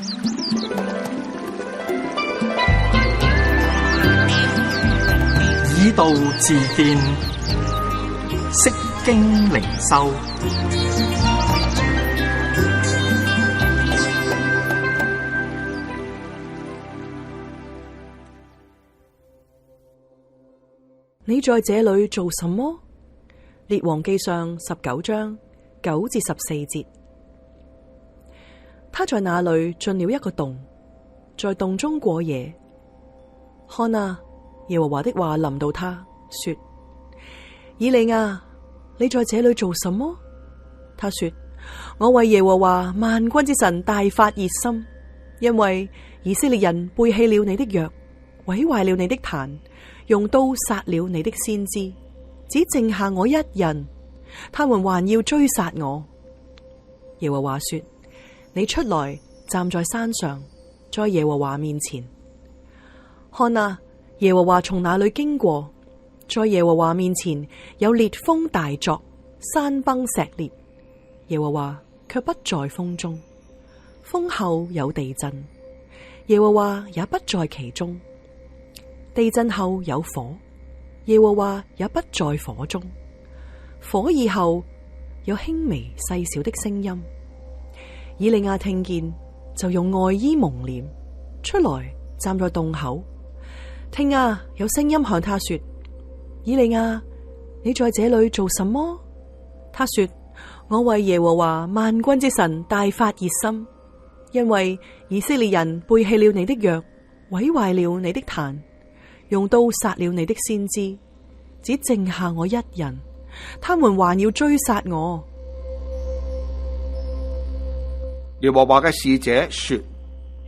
以道自見，釋經靈修。你在這裏做什麼？列王記上19章9至14節。他在那裏進了一個洞，在洞中過夜。看啊，耶和華的話臨到他，說：以利亞，你在這裏做什麼？他說：我為耶和華萬軍之神大發熱心，因為以色列人背棄了你的約，毀壞了你的壇，用刀殺了你的先知，只剩下我一人，他們還要追殺我。耶和華說：你出來站在山上，在耶和華面前。看啊，耶和華從那裏經過，在耶和華面前有烈風大作，山崩石裂。耶和華卻不在風中，風後有地震，耶和華也不在其中。地震後有火，耶和華也不在火中。火以後有輕微細小的聲音。以利亞聽見，就用外衣蒙臉，出來站在洞口。聽啊，有聲音向他說：以利亞，你在這裏做什麼？他說：我為耶和華萬軍之神大發熱心，因為以色列人背棄了你的約，毀壞了你的壇，用刀殺了你的先知，只剩下我一人，他們還要追殺我。耶和華嘅使者說：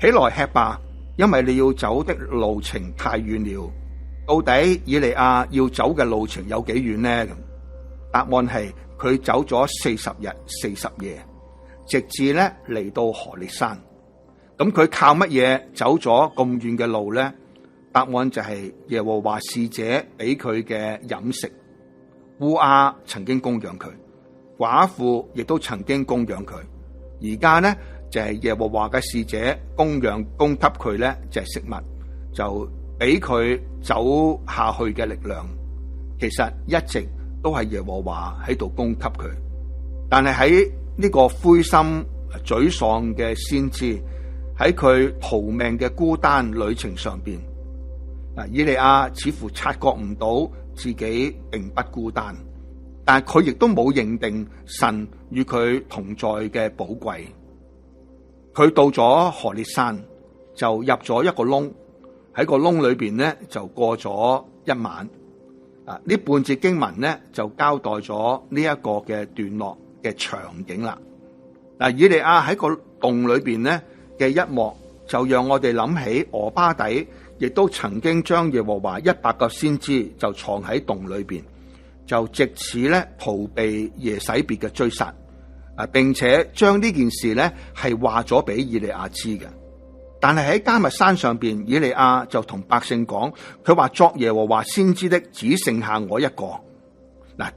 起來吃吧，因為你要走的路程太遠了。到底以利亞要走嘅路程有幾遠呢？答案係佢走咗40日40夜，直至咧嚟到何烈山。咁佢靠乜嘢走咗咁遠嘅路呢？答案就係耶和華使者俾佢嘅飲食。烏鴉曾經供養佢，寡婦亦都曾經供養佢。而家呢，就係耶和華嘅使者供給佢咧就係食物，就俾佢走下去嘅力量。其實一直都係耶和華喺度供給佢，但係喺呢個灰心沮喪嘅先知喺佢逃命嘅孤單旅程上邊，以利亞似乎察覺唔到自己並不孤單，但係佢亦都冇認定神與佢同在嘅寶貴。佢到咗何烈山，就入咗一個窿，喺個窿裏邊咧就過咗一晚。呢半節經文咧就交代咗呢一個嘅段落嘅場景啦。以利亞喺個洞裏邊咧嘅一幕，就讓我哋諗起俄巴底亦都曾經將耶和華100個先知就藏喺洞裏邊，就藉此咧逃避耶洗別嘅追殺，並且將呢件事咧係話咗俾以利亞知嘅。但係喺迦密山上邊，以利亞就同百姓講，佢話作耶和華先知的只剩下我一個。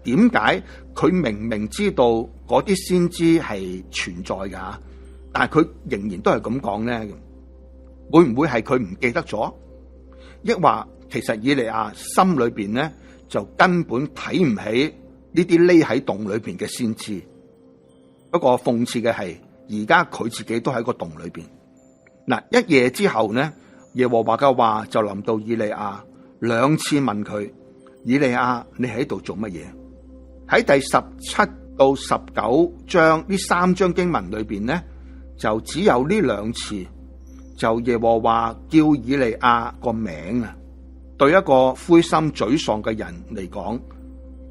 點解佢明明知道嗰啲先知係存在㗎，但係佢仍然都係咁講呢？會唔會係佢唔記得咗？抑或其實以利亞心裏邊咧就根本睇唔起呢啲匿喺洞裏邊嘅先知？不過諷刺嘅係，而家佢自己都喺個洞裏邊。一夜之後呢，耶和華嘅話就臨到以利亞，兩次問佢：以利亞，你喺度做乜嘢？喺第17到19章呢3章經文裏邊呢，就只有呢兩次，就耶和華叫以利亞個名啊。對一個灰心沮喪嘅人嚟講，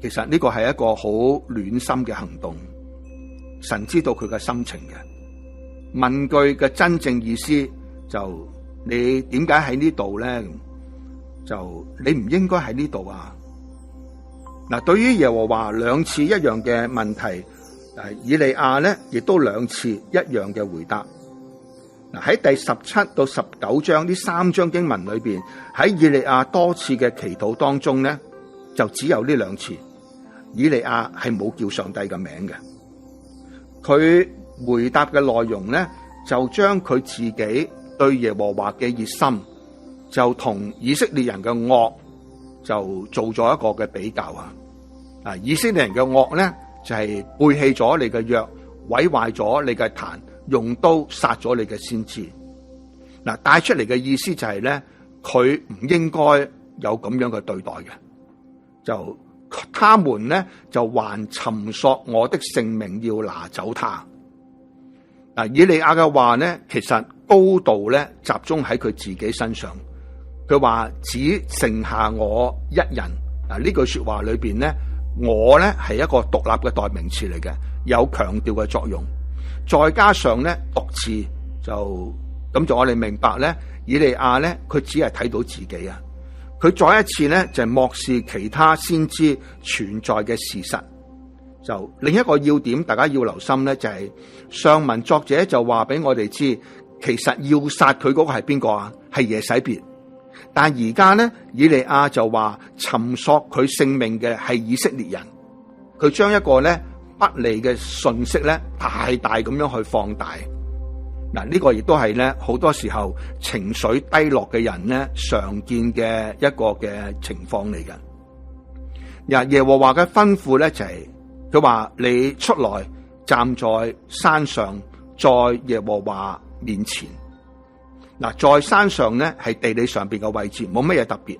其實呢個係一個好暖心嘅行動。神知道佢嘅心情嘅。問句嘅真正意思就：你點解喺呢度咧？就你唔應該喺呢度啊！對於耶和華兩次一樣嘅問題，以利亞咧亦都兩次一樣嘅回答。喺第17到19章呢3章經文裏邊，喺以利亞多次嘅祈禱當中咧，就只有呢兩次，以利亞係冇叫上帝嘅名嘅。佢回答嘅內容咧，就將佢自己對耶和華嘅熱心，就同以色列人嘅惡就做咗一個嘅比較啊！以色列人嘅惡咧就係背棄咗你嘅約，毀壞咗你嘅壇，用刀殺咗你嘅先知。嗱，帶出嚟嘅意思就係咧，佢唔應該有咁樣嘅對待嘅，就他們咧就還尋索我的性命，要拿走他。嗱，以利亞嘅話咧，其實高度咧集中喺佢自己身上。佢話只剩下我一人。嗱，呢句說話裏邊咧，我咧係一個獨立嘅代名詞嚟嘅，有強調嘅作用。再加上咧獨自就我哋明白咧，以利亞咧佢只係睇到自己啊。佢再一次咧就漠視其他先知存在嘅事實。就另一個要點，大家要留心咧，就係上文作者就話俾我哋知，其實要殺佢嗰個係邊個啊？係耶洗別。但而家咧，以利亞就話尋索佢性命嘅係以色列人。佢將一個咧不利嘅訊息咧，大大咁樣去放大。嗱，呢個亦都係咧好多時候情緒低落嘅人咧常見嘅一個嘅情況嚟嘅。耶和華嘅吩咐咧就係佢話你出來站在山上，在耶和華面前。嗱，在山上咧係地理上邊嘅位置，冇乜嘢特別。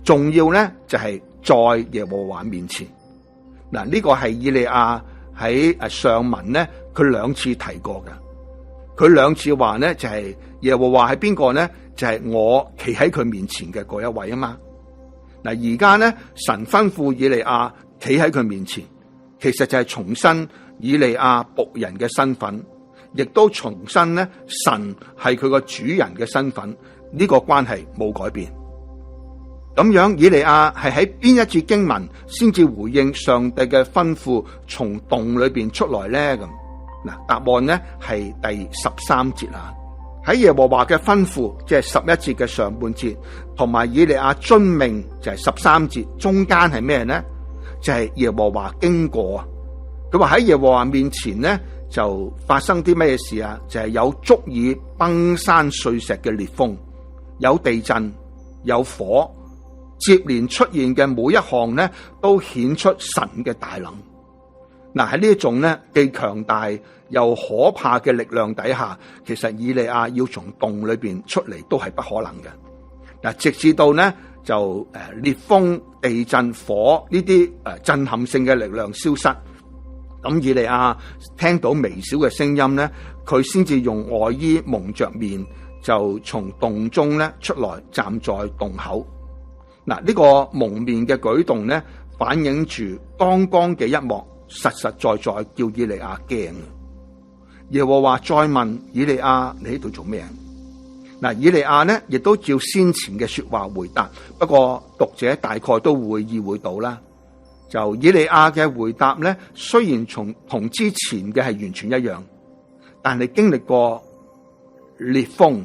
重要咧就係在耶和華面前。嗱，呢個係以利亞喺上文咧佢兩次提過嘅。佢兩次話咧就係耶和華係邊個咧？就係我企喺佢面前嘅嗰一位啊嘛。嗱，而家咧神吩咐以利亞企喺佢面前，其實就係重申以利亞僕人嘅身份，亦都重申咧神係佢個主人嘅身份，呢個關係冇改變。咁樣以利亞係喺邊一節經文先至回應上帝嘅吩咐，從洞裏邊出來咧？咁嗱，答案咧係第13節啊。喺耶和華嘅吩咐，即係11節嘅上半節，同埋以利亞遵命就係13節，中間係咩咧？就係耶和華經過啊。佢話喺耶和華面前咧就發生啲咩事啊？就係有足以崩山碎石嘅烈風，有地震，有火，接連出現嘅每一項咧都顯出神嘅大能。嗱，喺呢一種咧既強大又可怕嘅力量底下，其實以利亞要從洞裏邊出嚟都係不可能嘅。嗱，直至到咧就烈風、地震、火呢啲震撼性嘅力量消失，咁以利亞聽到微小嘅聲音咧，佢先至用外衣蒙着面，就從洞中咧出來，站在洞口。嗱，呢個蒙面嘅舉動咧，反映住剛剛嘅一幕，實實在在叫以利亞驚。耶和華再問以利亞：你喺度做咩？嗱，以利亞咧亦都照先前嘅說話回答，不過讀者大概都會意會到啦。就以利亞嘅回答咧，雖然同之前嘅係完全一樣，但係經歷過烈風、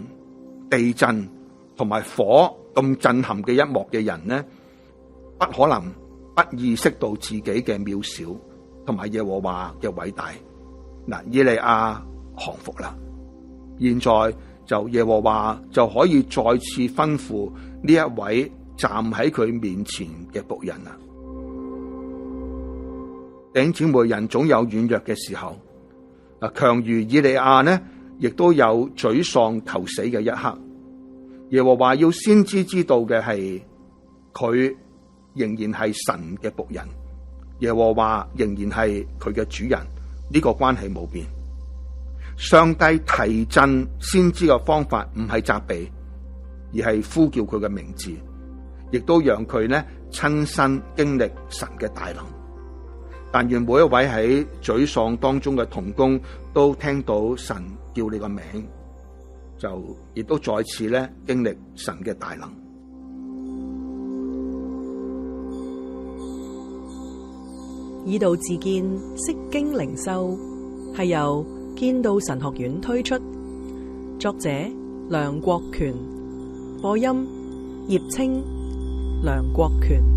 地震同埋火咁震撼嘅一幕嘅人咧，不可能不意識到自己嘅渺小同埋耶和華嘅偉大。嗱，以利亞降服啦，現在就耶和華就可以再次吩咐呢一位站喺佢面前嘅僕人啦。弟兄姊妹，人總有軟弱嘅時候，強如以利亞呢，亦都有沮喪求死嘅一刻。耶和華要先知知道嘅係，佢仍然係神嘅僕人，耶和華仍然係佢嘅主人，呢個關係冇變。上帝提振先知嘅方法唔係責備，而係呼叫佢嘅名字，亦都讓佢呢親身經歷神嘅大能。但願每一位喺沮喪當中嘅同工都聽到神叫你個名，就亦都再次咧經歷神嘅大能。以道自見，釋經靈修，係由建道神學院推出，作者梁國權，播音葉清、梁國權。